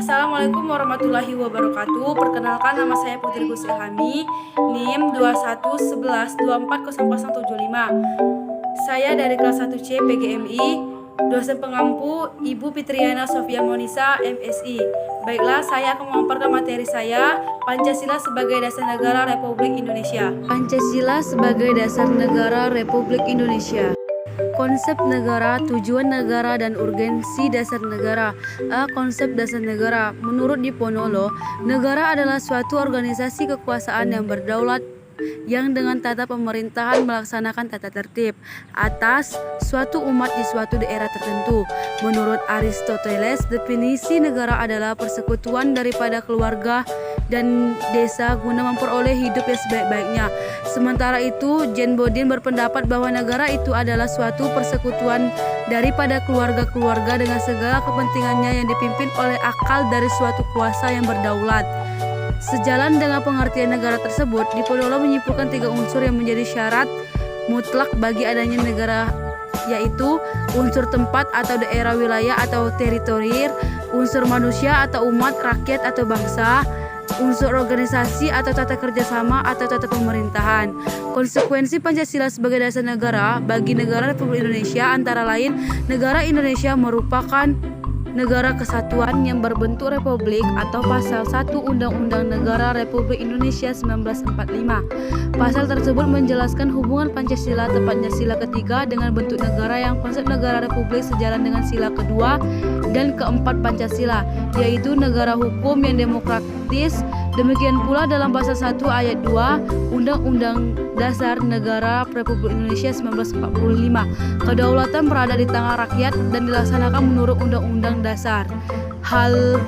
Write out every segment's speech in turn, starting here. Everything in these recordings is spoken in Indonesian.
Assalamualaikum warahmatullahi wabarakatuh. Perkenalkan, nama saya Putri Gus Ilhami, NIM 2111240075. Saya dari kelas 1C PGMI, dosen pengampu Ibu Fitriana Sofia Monisa, MSI. Baiklah, saya akan memaparkan materi saya, Pancasila sebagai dasar negara Republik Indonesia. Pancasila sebagai dasar negara Republik Indonesia. Konsep negara, tujuan negara, dan urgensi dasar negara. Konsep dasar negara. Menurut Diponolo, negara adalah suatu organisasi kekuasaan yang berdaulat yang dengan tata pemerintahan melaksanakan tata tertib atas suatu umat di suatu daerah tertentu. Menurut Aristoteles, definisi negara adalah persekutuan daripada keluarga dan desa guna memperoleh hidup yang sebaik-baiknya. Sementara itu, Jean Bodin berpendapat bahwa negara itu adalah suatu persekutuan daripada keluarga-keluarga dengan segala kepentingannya yang dipimpin oleh akal dari suatu kuasa yang berdaulat. Sejalan dengan pengertian negara tersebut, Diponolo menyimpulkan 3 unsur yang menjadi syarat mutlak bagi adanya negara, yaitu unsur tempat atau daerah, wilayah atau teritorir, unsur manusia atau umat, rakyat atau bangsa, unsur organisasi atau tata kerjasama atau tata pemerintahan. Konsekuensi Pancasila sebagai dasar negara bagi negara Republik Indonesia antara lain, negara Indonesia merupakan negara kesatuan yang berbentuk republik atau pasal 1 Undang-Undang Negara Republik Indonesia 1945. Pasal tersebut menjelaskan hubungan Pancasila, tepatnya sila ketiga, dengan bentuk negara yang konsep negara republik sejalan dengan sila kedua dan keempat Pancasila, yaitu negara hukum yang demokratis. Demikian pula dalam pasal 1 ayat 2 Undang-Undang Dasar Negara Republik Indonesia 1945, kedaulatan berada di tangan rakyat dan dilaksanakan menurut Undang-Undang Dasar. Hal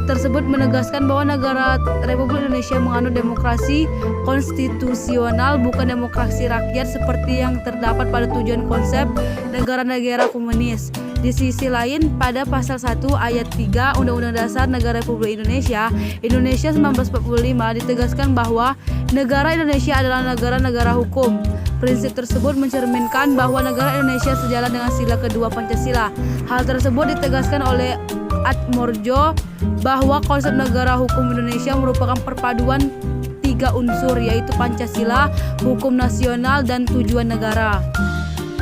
tersebut menegaskan bahwa negara Republik Indonesia menganut demokrasi konstitusional, bukan demokrasi rakyat seperti yang terdapat pada tujuan konsep negara-negara komunis. Di sisi lain, pada pasal 1 ayat 3 Undang-Undang Dasar Negara Republik Indonesia 1945 ditegaskan bahwa negara Indonesia adalah negara-negara hukum. Prinsip tersebut mencerminkan bahwa negara Indonesia sejalan dengan sila kedua Pancasila. Hal tersebut ditegaskan oleh Atmorjo bahwa konsep negara hukum Indonesia merupakan perpaduan 3 unsur, yaitu Pancasila, hukum nasional, dan tujuan negara.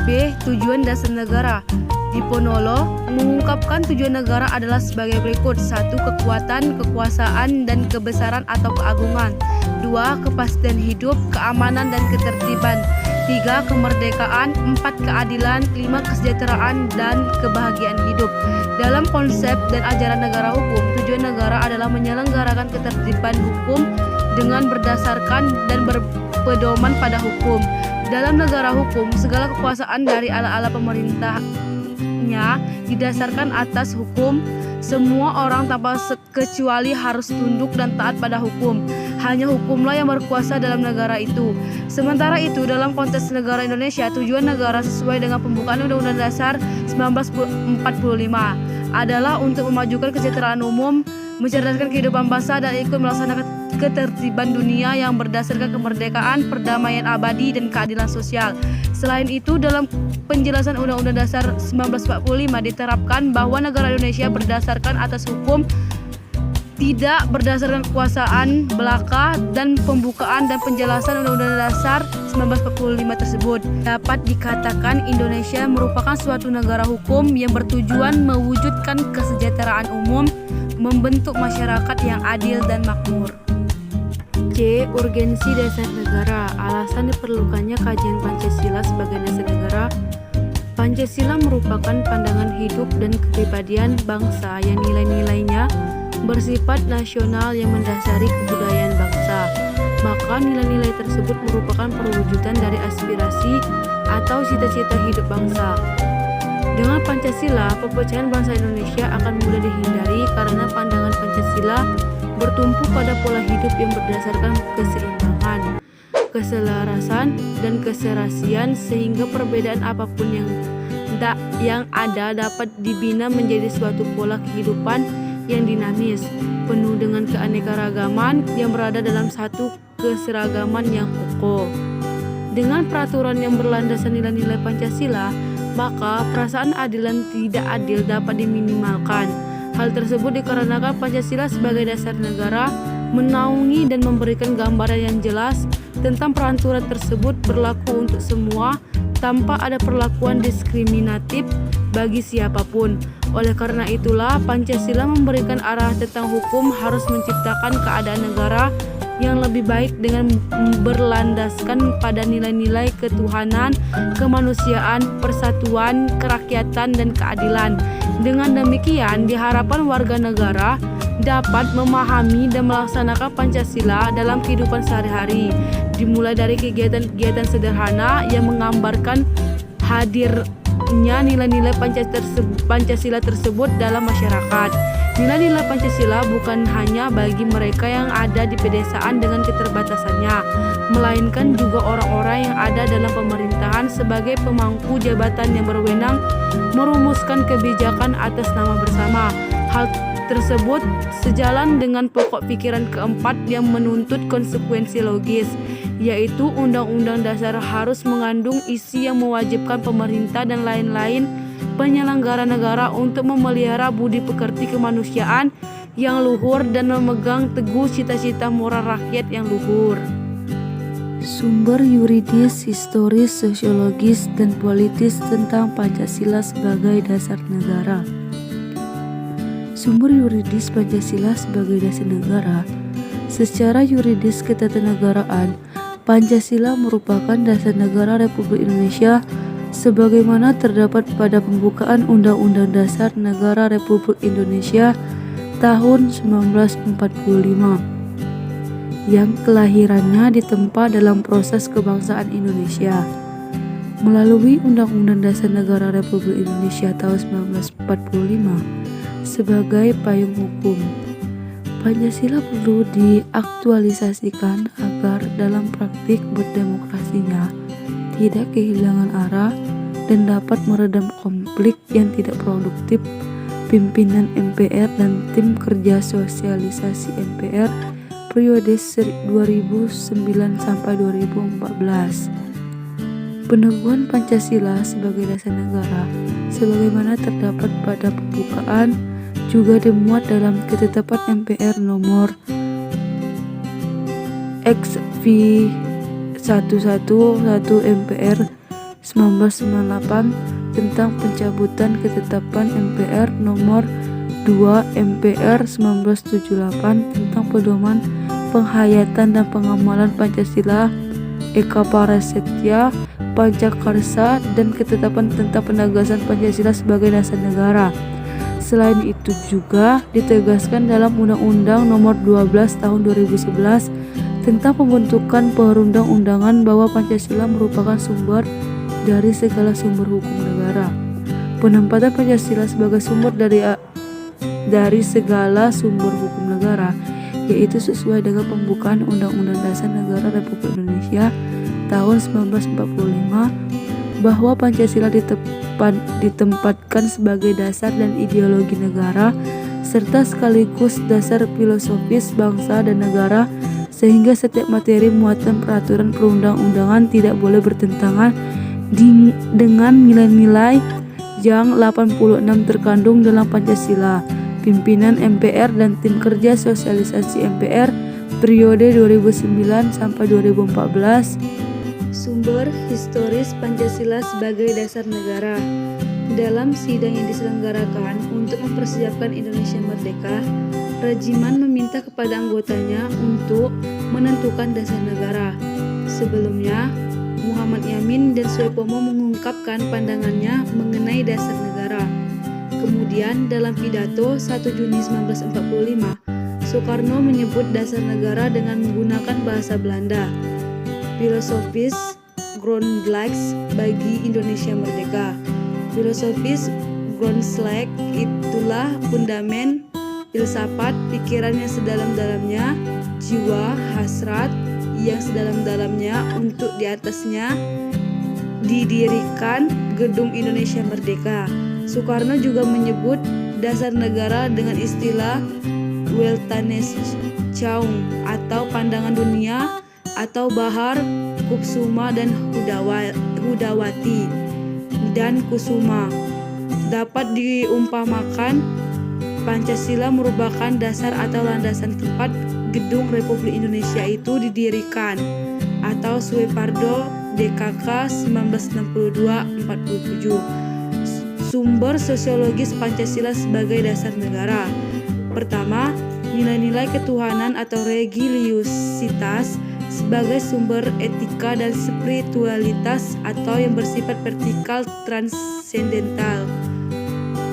B. Tujuan dasar negara. Diponolo mengungkapkan tujuan negara adalah sebagai berikut: 1. Kekuatan, kekuasaan, dan kebesaran atau keagungan. 2. Kepastian hidup, keamanan, dan ketertiban. 3. Kemerdekaan. 4. Keadilan. 5. Kesejahteraan dan kebahagiaan hidup. Dalam konsep dan ajaran negara hukum, tujuan negara adalah menyelenggarakan ketertiban hukum dengan berdasarkan dan berpedoman pada hukum. Dalam negara hukum, segala kekuasaan dari ala-ala pemerintahnya didasarkan atas hukum. Semua orang tanpa kecuali harus tunduk dan taat pada hukum. Hanya hukumlah yang berkuasa dalam negara itu. Sementara itu, dalam konteks negara Indonesia, tujuan negara sesuai dengan pembukaan Undang-Undang Dasar 1945 adalah untuk memajukan kesejahteraan umum, mencerdaskan kehidupan bangsa, dan ikut melaksanakan ketertiban dunia yang berdasarkan kemerdekaan, perdamaian abadi, dan keadilan sosial. Selain itu, dalam penjelasan Undang-Undang Dasar 1945 diterapkan bahwa negara Indonesia berdasarkan atas hukum, tidak berdasarkan kekuasaan belaka, dan pembukaan dan penjelasan Undang-Undang Dasar 1945 tersebut dapat dikatakan Indonesia merupakan suatu negara hukum yang bertujuan mewujudkan kesejahteraan umum, membentuk masyarakat yang adil dan makmur. C. Urgensi dasar negara. Alasan diperlukannya kajian Pancasila sebagai dasar negara. Pancasila merupakan pandangan hidup dan kepribadian bangsa yang nilai-nilainya bersifat nasional yang mendasari kebudayaan bangsa. Maka nilai-nilai tersebut merupakan perwujudan dari aspirasi atau cita-cita hidup bangsa. Dengan Pancasila, perpecahan bangsa Indonesia akan mudah dihindari karena pandangan Pancasila bertumpu pada pola hidup yang berdasarkan keseimbangan, keselarasan, dan keserasian, sehingga perbedaan apapun yang ada dapat dibina menjadi suatu pola kehidupan yang dinamis, penuh dengan keanekaragaman yang berada dalam satu keseragaman yang kokoh. Dengan peraturan yang berlandaskan nilai-nilai Pancasila, maka perasaan adil dan tidak adil dapat diminimalkan. Hal tersebut dikarenakan Pancasila sebagai dasar negara menaungi dan memberikan gambaran yang jelas tentang peraturan tersebut berlaku untuk semua tanpa ada perlakuan diskriminatif bagi siapapun. Oleh karena itulah Pancasila memberikan arah tentang hukum harus menciptakan keadaan negara yang lebih baik dengan berlandaskan pada nilai-nilai ketuhanan, kemanusiaan, persatuan, kerakyatan, dan keadilan. Dengan demikian, diharapkan warga negara dapat memahami dan melaksanakan Pancasila dalam kehidupan sehari-hari, dimulai dari kegiatan-kegiatan sederhana yang menggambarkan hadirnya nilai-nilai Pancasila tersebut dalam masyarakat. Nilai-nilai Pancasila bukan hanya bagi mereka yang ada di pedesaan dengan keterbatasannya, melainkan juga orang-orang yang ada dalam pemerintahan sebagai pemangku jabatan yang berwenang merumuskan kebijakan atas nama bersama. Hal tersebut sejalan dengan pokok pikiran keempat yang menuntut konsekuensi logis, yaitu Undang-Undang Dasar harus mengandung isi yang mewajibkan pemerintah dan lain-lain penyelenggara negara untuk memelihara budi pekerti kemanusiaan yang luhur dan memegang teguh cita-cita moral rakyat yang luhur. Sumber yuridis, historis, sosiologis, dan politis tentang Pancasila sebagai dasar negara. Sumber yuridis Pancasila sebagai dasar negara. Secara yuridis ketatanegaraan, Pancasila merupakan dasar negara Republik Indonesia sebagaimana terdapat pada pembukaan Undang-Undang Dasar Negara Republik Indonesia tahun 1945 yang kelahirannya ditempa dalam proses kebangsaan Indonesia. Melalui Undang-Undang Dasar Negara Republik Indonesia tahun 1945 sebagai payung hukum, Pancasila perlu diaktualisasikan agar dalam praktik berdemokrasinya tidak kehilangan arah dan dapat meredam konflik yang tidak produktif. Pimpinan MPR dan tim kerja sosialisasi MPR periode 2009 sampai 2014. Peneguhan Pancasila sebagai dasar negara sebagaimana terdapat pada pembukaan juga dimuat dalam ketetapan MPR nomor XV 111 MPR 1998 tentang pencabutan ketetapan MPR nomor 2 MPR 1978 tentang pedoman penghayatan dan pengamalan Pancasila Eka Prasetya Pancakarsa dan ketetapan tentang penegasan Pancasila sebagai dasar negara. Selain itu juga ditegaskan dalam Undang-Undang nomor 12 tahun 2011 tentang pembentukan perundang-undangan bahwa Pancasila merupakan sumber dari segala sumber hukum negara. Penempatan Pancasila sebagai sumber dari segala sumber hukum negara, yaitu sesuai dengan pembukaan Undang-Undang Dasar Negara Republik Indonesia tahun 1945 bahwa Pancasila ditempatkan sebagai dasar dan ideologi negara serta sekaligus dasar filosofis bangsa dan negara, sehingga setiap materi muatan peraturan perundang-undangan tidak boleh bertentangan dengan nilai-nilai yang 86 terkandung dalam Pancasila. Pimpinan MPR dan tim kerja sosialisasi MPR periode 2009 sampai 2014. Sumber historis Pancasila sebagai dasar negara. Dalam sidang yang diselenggarakan untuk mempersiapkan Indonesia merdeka, Regiman meminta kepada anggotanya untuk menentukan dasar negara. Sebelumnya, Muhammad Yamin dan Suepomo mengungkapkan pandangannya mengenai dasar negara. Kemudian dalam pidato 1 Juni 1945, Soekarno menyebut dasar negara dengan menggunakan bahasa Belanda. Filosofis Grondslags bagi Indonesia merdeka. Filosofis Grondslag itulah fundamen filsafat, pikiran yang sedalam-dalamnya, jiwa, hasrat yang sedalam-dalamnya untuk di atasnya didirikan gedung Indonesia Merdeka. Soekarno juga menyebut dasar negara dengan istilah Weltanschauung atau pandangan dunia atau Bahar, Kusuma dan Hudawati dan Kusuma. Dapat diumpamakan Pancasila merupakan dasar atau landasan tempat Gedung Republik Indonesia itu didirikan atau Suepardo DKK 1962-47. Sumber sosiologis Pancasila sebagai dasar negara. Pertama, nilai-nilai ketuhanan atau religiusitas sebagai sumber etika dan spiritualitas atau yang bersifat vertikal transendental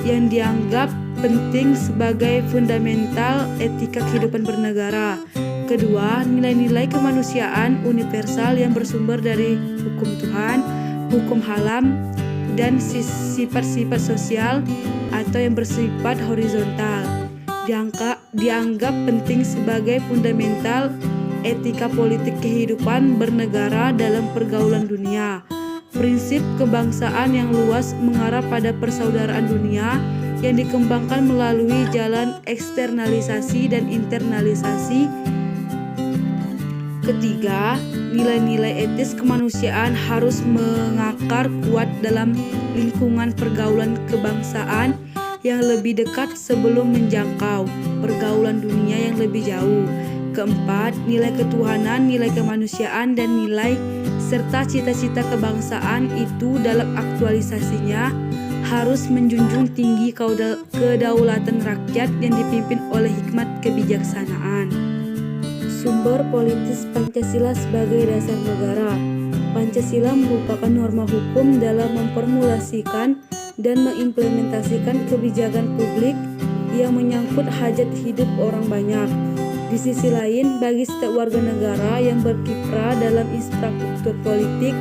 yang dianggap penting sebagai fundamental etika kehidupan bernegara. Kedua, nilai-nilai kemanusiaan universal yang bersumber dari hukum Tuhan, hukum alam, dan sifat-sifat sosial atau yang bersifat horizontal dianggap penting sebagai fundamental etika politik kehidupan bernegara dalam pergaulan dunia. Prinsip kebangsaan yang luas mengarah pada persaudaraan dunia yang dikembangkan melalui jalan eksternalisasi dan internalisasi. Ketiga, nilai-nilai etis kemanusiaan harus mengakar kuat dalam lingkungan pergaulan kebangsaan yang lebih dekat sebelum menjangkau pergaulan dunia yang lebih jauh. Keempat, nilai ketuhanan, nilai kemanusiaan, dan nilai serta cita-cita kebangsaan itu dalam aktualisasinya harus menjunjung tinggi kedaulatan rakyat yang dipimpin oleh hikmat kebijaksanaan. Sumber politis Pancasila sebagai dasar negara. Pancasila merupakan norma hukum dalam memformulasikan dan mengimplementasikan kebijakan publik yang menyangkut hajat hidup orang banyak. Di sisi lain, bagi setiap warga negara yang berkiprah dalam infrastruktur politik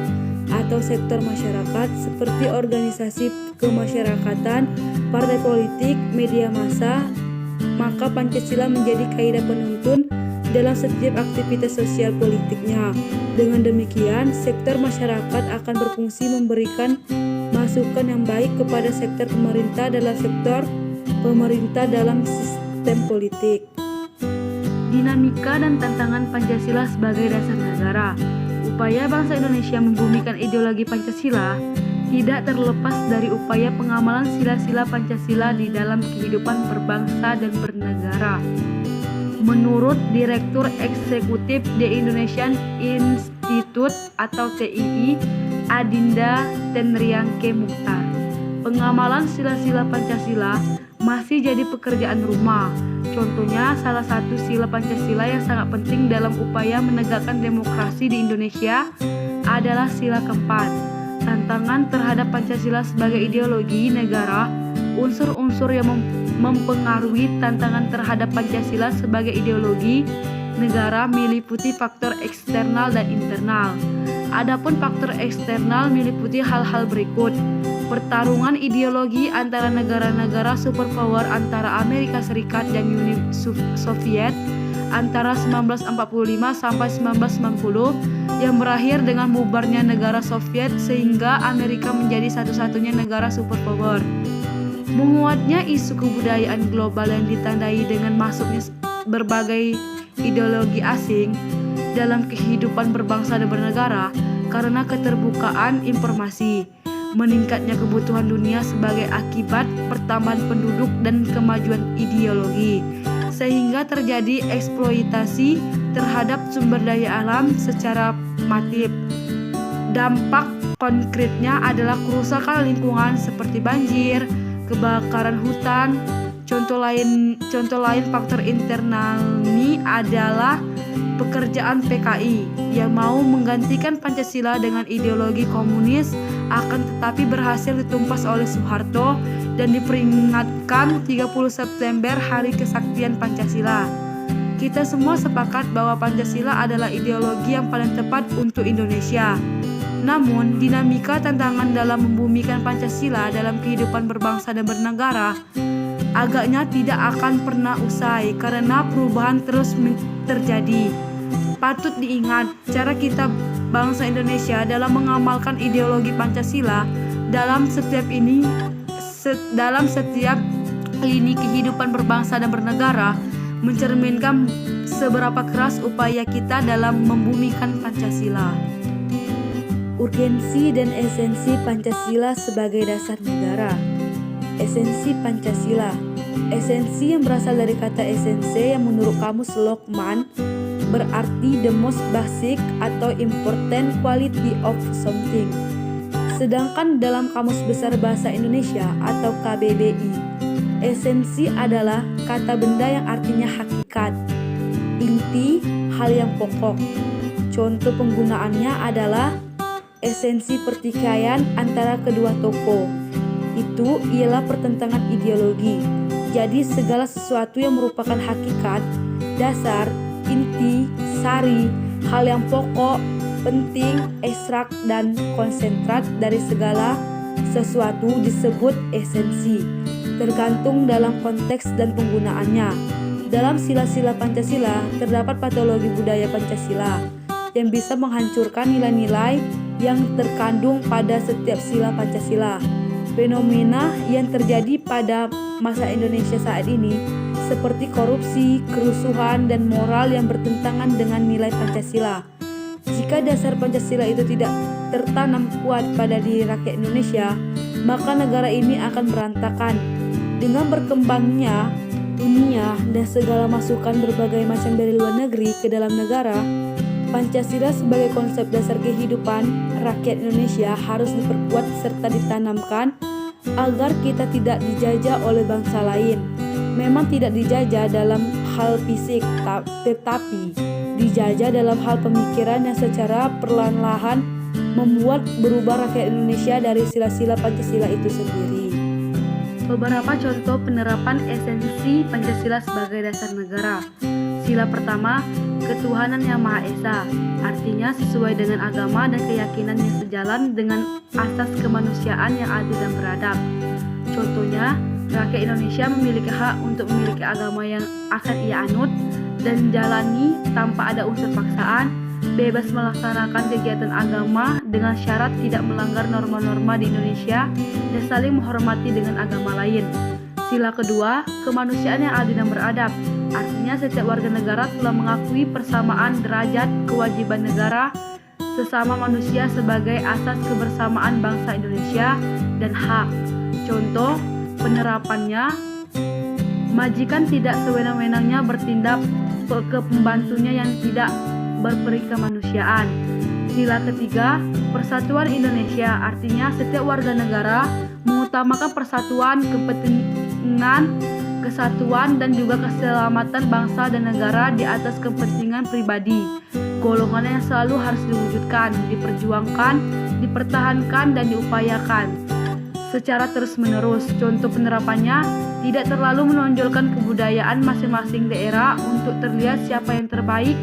atau sektor masyarakat seperti organisasi kemasyarakatan, partai politik, media massa, maka Pancasila menjadi kaidah penuntun dalam setiap aktivitas sosial politiknya. Dengan demikian, sektor masyarakat akan berfungsi memberikan masukan yang baik kepada sektor pemerintah dalam sistem politik. Dinamika dan tantangan Pancasila sebagai dasar negara. Upaya bangsa Indonesia membumikan ideologi Pancasila tidak terlepas dari upaya pengamalan sila-sila Pancasila di dalam kehidupan berbangsa dan bernegara. Menurut Direktur Eksekutif The Indonesian Institute atau TII, Adinda Tenriangke Mukhtar, pengamalan sila-sila Pancasila masih jadi pekerjaan rumah. Contohnya, salah satu sila Pancasila yang sangat penting dalam upaya menegakkan demokrasi di Indonesia adalah sila keempat. Tantangan terhadap Pancasila sebagai ideologi negara. Unsur-unsur yang mempengaruhi tantangan terhadap Pancasila sebagai ideologi negara meliputi faktor eksternal dan internal. Adapun faktor eksternal meliputi hal-hal berikut: pertarungan ideologi antara negara-negara superpower antara Amerika Serikat dan Uni Soviet antara 1945 sampai 1990 yang berakhir dengan bubarnya negara Soviet sehingga Amerika menjadi satu-satunya negara superpower. Menguatnya isu kebudayaan global yang ditandai dengan masuknya berbagai ideologi asing dalam kehidupan berbangsa dan bernegara karena keterbukaan informasi, meningkatnya kebutuhan dunia sebagai akibat pertambahan penduduk dan kemajuan ideologi, sehingga terjadi eksploitasi terhadap sumber daya alam secara masif. Dampak konkretnya adalah kerusakan lingkungan seperti banjir, kebakaran hutan. Contoh lain faktor internal ini adalah pekerjaan PKI yang mau menggantikan Pancasila dengan ideologi komunis akan tetapi berhasil ditumpas oleh Soeharto dan diperingatkan 30 September Hari Kesaktian Pancasila. Kita semua sepakat bahwa Pancasila adalah ideologi yang paling tepat untuk Indonesia. Namun, dinamika tantangan dalam membumikan Pancasila dalam kehidupan berbangsa dan bernegara agaknya tidak akan pernah usai karena perubahan terus terjadi. Patut diingat, cara kita bangsa Indonesia dalam mengamalkan ideologi Pancasila dalam setiap lini kehidupan berbangsa dan bernegara mencerminkan seberapa keras upaya kita dalam membumikan Pancasila. Urgensi dan esensi Pancasila sebagai dasar negara. Esensi Pancasila. Esensi yang berasal dari kata esense yang menurut kamus Lokman berarti the most basic atau important quality of something. Sedangkan dalam Kamus Besar Bahasa Indonesia atau KBBI, esensi adalah kata benda yang artinya hakikat, inti, hal yang pokok. Contoh penggunaannya adalah esensi pertikaian antara kedua tokoh. Itu ialah pertentangan ideologi. Jadi segala sesuatu yang merupakan hakikat, dasar, inti, sari, hal yang pokok, penting, ekstrak, dan konsentrat dari segala sesuatu disebut esensi, tergantung dalam konteks dan penggunaannya. Dalam sila-sila Pancasila terdapat patologi budaya Pancasila yang bisa menghancurkan nilai-nilai yang terkandung pada setiap sila Pancasila. Fenomena yang terjadi pada masa Indonesia saat ini seperti korupsi, kerusuhan, dan moral yang bertentangan dengan nilai Pancasila. Jika dasar Pancasila itu tidak tertanam kuat pada diri rakyat Indonesia, maka negara ini akan berantakan. Dengan berkembangnya dunia dan segala masukan berbagai macam dari luar negeri ke dalam negara, Pancasila sebagai konsep dasar kehidupan rakyat Indonesia harus diperkuat serta ditanamkan agar kita tidak dijajah oleh bangsa lain. Memang tidak dijajah dalam hal fisik, tetapi dijajah dalam hal pemikiran yang secara perlahan-lahan membuat berubah rakyat Indonesia dari sila-sila Pancasila itu sendiri. Beberapa contoh penerapan esensi Pancasila sebagai dasar negara. Sila pertama, ketuhanan yang Maha Esa, artinya sesuai dengan agama dan keyakinan yang sejalan dengan asas kemanusiaan yang adil dan beradab. Contohnya, rakyat Indonesia memiliki hak untuk memiliki agama yang akan ia anut dan jalani tanpa ada unsur paksaan, bebas melaksanakan kegiatan agama dengan syarat tidak melanggar norma-norma di Indonesia dan saling menghormati dengan agama lain. Sila kedua, kemanusiaan yang adil dan beradab, artinya setiap warga negara telah mengakui persamaan derajat kewajiban negara sesama manusia sebagai asas kebersamaan bangsa Indonesia dan hak. Contoh penerapannya, majikan tidak sewenang-wenangnya bertindak ke pembantunya yang tidak berperi kemanusiaan. Sila ketiga, persatuan Indonesia, artinya setiap warga negara mengutamakan persatuan, kepentingan, kesatuan, dan juga keselamatan bangsa dan negara di atas kepentingan pribadi. Golongan yang selalu harus diwujudkan, diperjuangkan, dipertahankan, dan diupayakan secara terus-menerus. Contoh penerapannya, tidak terlalu menonjolkan kebudayaan masing-masing daerah untuk terlihat siapa yang terbaik,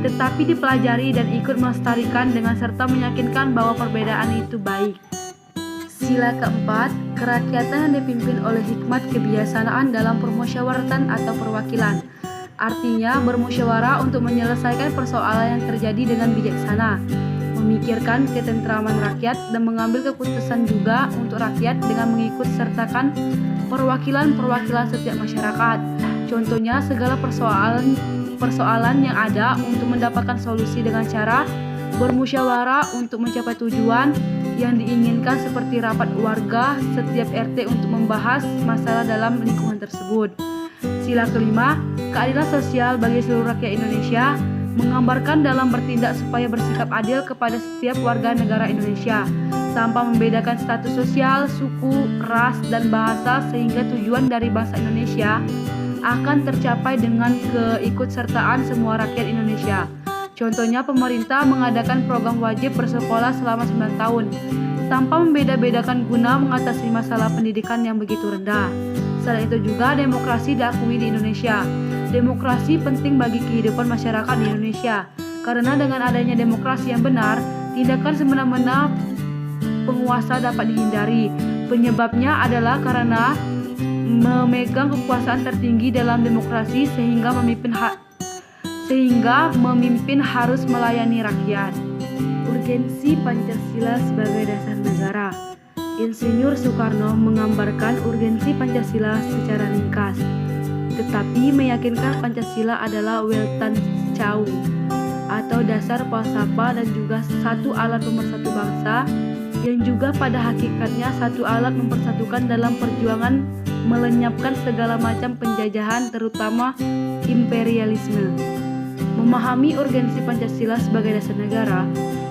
tetapi dipelajari dan ikut melestarikan dengan serta meyakinkan bahwa perbedaan itu baik. Sila keempat, kerakyatan yang dipimpin oleh hikmat kebijaksanaan dalam permusyawaratan atau perwakilan. Artinya bermusyawarah untuk menyelesaikan persoalan yang terjadi dengan bijaksana, memikirkan ketentraman rakyat dan mengambil keputusan juga untuk rakyat dengan mengikut sertakan perwakilan-perwakilan setiap masyarakat. Contohnya segala persoalan yang ada untuk mendapatkan solusi dengan cara bermusyawarah untuk mencapai tujuan yang diinginkan seperti rapat warga setiap RT untuk membahas masalah dalam lingkungan tersebut. Sila kelima, keadilan sosial bagi seluruh rakyat Indonesia, menggambarkan dalam bertindak supaya bersikap adil kepada setiap warga negara Indonesia tanpa membedakan status sosial, suku, ras, dan bahasa sehingga tujuan dari bangsa Indonesia akan tercapai dengan keikutsertaan semua rakyat Indonesia. Contohnya pemerintah mengadakan program wajib bersekolah selama 9 tahun tanpa membeda-bedakan guna mengatasi masalah pendidikan yang begitu rendah. Selain itu juga demokrasi diakui di Indonesia. Demokrasi penting bagi kehidupan masyarakat di Indonesia karena dengan adanya demokrasi yang benar, tindakan semena-mena penguasa dapat dihindari. Penyebabnya adalah karena memegang kekuasaan tertinggi dalam demokrasi sehingga memimpin harus melayani rakyat. Urgensi Pancasila sebagai dasar negara. Insinyur Soekarno menggambarkan urgensi Pancasila secara ringkas, tetapi meyakinkan Pancasila adalah Weltanschauung atau dasar falsafah dan juga satu alat pemersatu bangsa yang juga pada hakikatnya satu alat mempersatukan dalam perjuangan melenyapkan segala macam penjajahan, terutama imperialisme. Memahami urgensi Pancasila sebagai dasar negara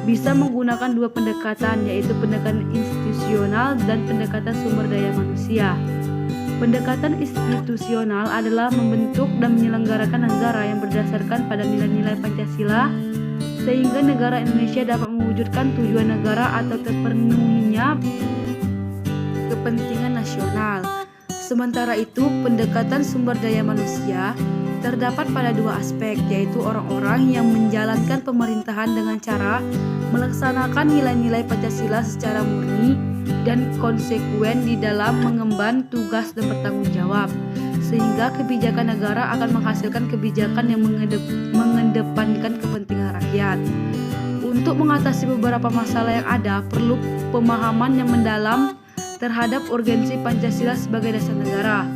bisa menggunakan dua pendekatan, yaitu pendekatan institusional dan pendekatan sumber daya manusia. Pendekatan institusional adalah membentuk dan menyelenggarakan negara yang berdasarkan pada nilai-nilai Pancasila, sehingga negara Indonesia dapat mewujudkan tujuan negara atau terpenuhinya kepentingan nasional. Sementara itu, pendekatan sumber daya manusia terdapat pada dua aspek, yaitu orang-orang yang menjalankan pemerintahan dengan cara melaksanakan nilai-nilai Pancasila secara murni dan konsekuen di dalam mengemban tugas dan bertanggung jawab, sehingga kebijakan negara akan menghasilkan kebijakan yang mengedepankan kepentingan rakyat. Untuk mengatasi beberapa masalah yang ada, perlu pemahaman yang mendalam terhadap urgensi Pancasila sebagai dasar negara.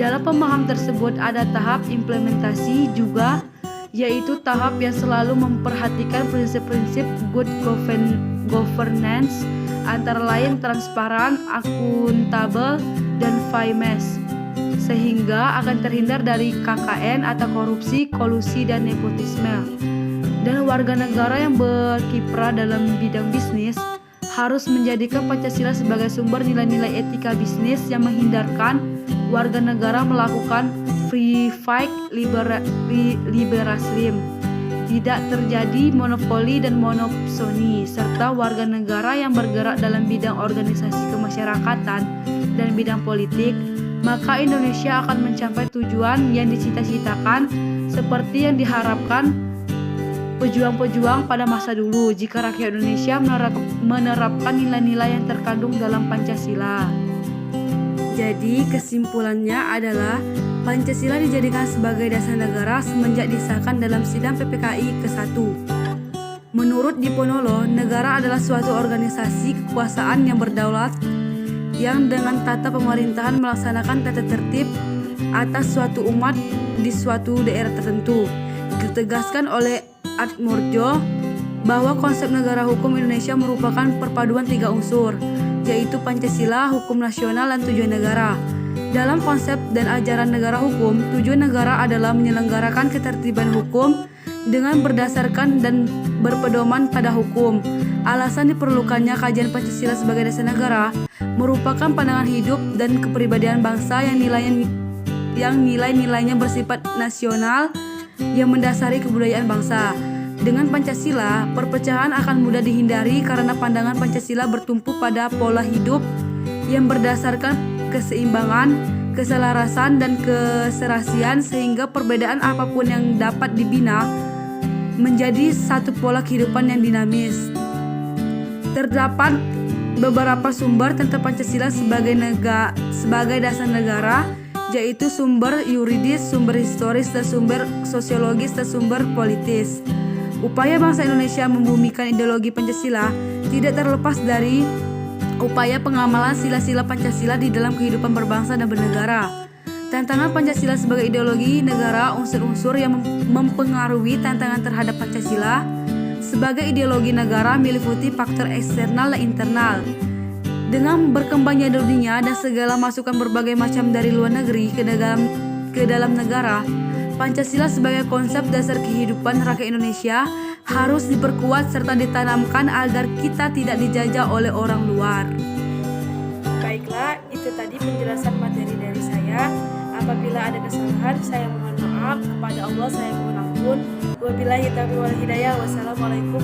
Dalam pemahaman tersebut ada tahap implementasi juga, yaitu tahap yang selalu memperhatikan prinsip-prinsip good governance, antara lain transparan, akuntabel, dan fairness, sehingga akan terhindar dari KKN atau korupsi, kolusi, dan nepotisme. Dan warga negara yang berkiprah dalam bidang bisnis harus menjadikan Pancasila sebagai sumber nilai-nilai etika bisnis yang menghindarkan warga negara melakukan free fight liberalism, tidak terjadi monopoli dan monopsoni, serta warga negara yang bergerak dalam bidang organisasi kemasyarakatan dan bidang politik, maka Indonesia akan mencapai tujuan yang dicita-citakan seperti yang diharapkan pejuang-pejuang pada masa dulu jika rakyat Indonesia menerapkan nilai-nilai yang terkandung dalam Pancasila. Jadi kesimpulannya adalah Pancasila dijadikan sebagai dasar negara semenjak disahkan dalam sidang PPKI ke-1. Menurut Diponolo, negara adalah suatu organisasi kekuasaan yang berdaulat yang dengan tata pemerintahan melaksanakan tata tertib atas suatu umat di suatu daerah tertentu. Ditegaskan oleh Atmorjo bahwa konsep negara hukum Indonesia merupakan perpaduan tiga unsur, yaitu Pancasila, hukum nasional, dan tujuan negara. Dalam konsep dan ajaran negara hukum, tujuan negara adalah menyelenggarakan ketertiban hukum dengan berdasarkan dan berpedoman pada hukum. Alasan diperlukannya kajian Pancasila sebagai dasar negara merupakan pandangan hidup dan kepribadian bangsa yang nilai-nilainya bersifat nasional yang mendasari kebudayaan bangsa. Dengan Pancasila, perpecahan akan mudah dihindari karena pandangan Pancasila bertumpu pada pola hidup yang berdasarkan keseimbangan, keselarasan, dan keserasian, sehingga perbedaan apapun yang dapat dibina menjadi satu pola kehidupan yang dinamis. Terdapat beberapa sumber tentang Pancasila sebagai dasar negara, yaitu sumber yuridis, sumber historis, dan sumber sosiologis, dan sumber politis. Upaya bangsa Indonesia membumikan ideologi Pancasila tidak terlepas dari upaya pengamalan sila-sila Pancasila di dalam kehidupan berbangsa dan bernegara. Tantangan Pancasila sebagai ideologi negara, unsur-unsur yang mempengaruhi tantangan terhadap Pancasila sebagai ideologi negara meliputi faktor eksternal dan internal. Dengan berkembangnya dunia dan segala masukan berbagai macam dari luar negeri ke dalam negara, Pancasila sebagai konsep dasar kehidupan rakyat Indonesia harus diperkuat serta ditanamkan agar kita tidak dijajah oleh orang luar. Baiklah, itu tadi penjelasan materi dari saya. Apabila ada kesalahan, saya mohon maaf. Kepada Allah saya mohon ampun. Wabillahi taufiq wal hidayah. Wassalamualaikum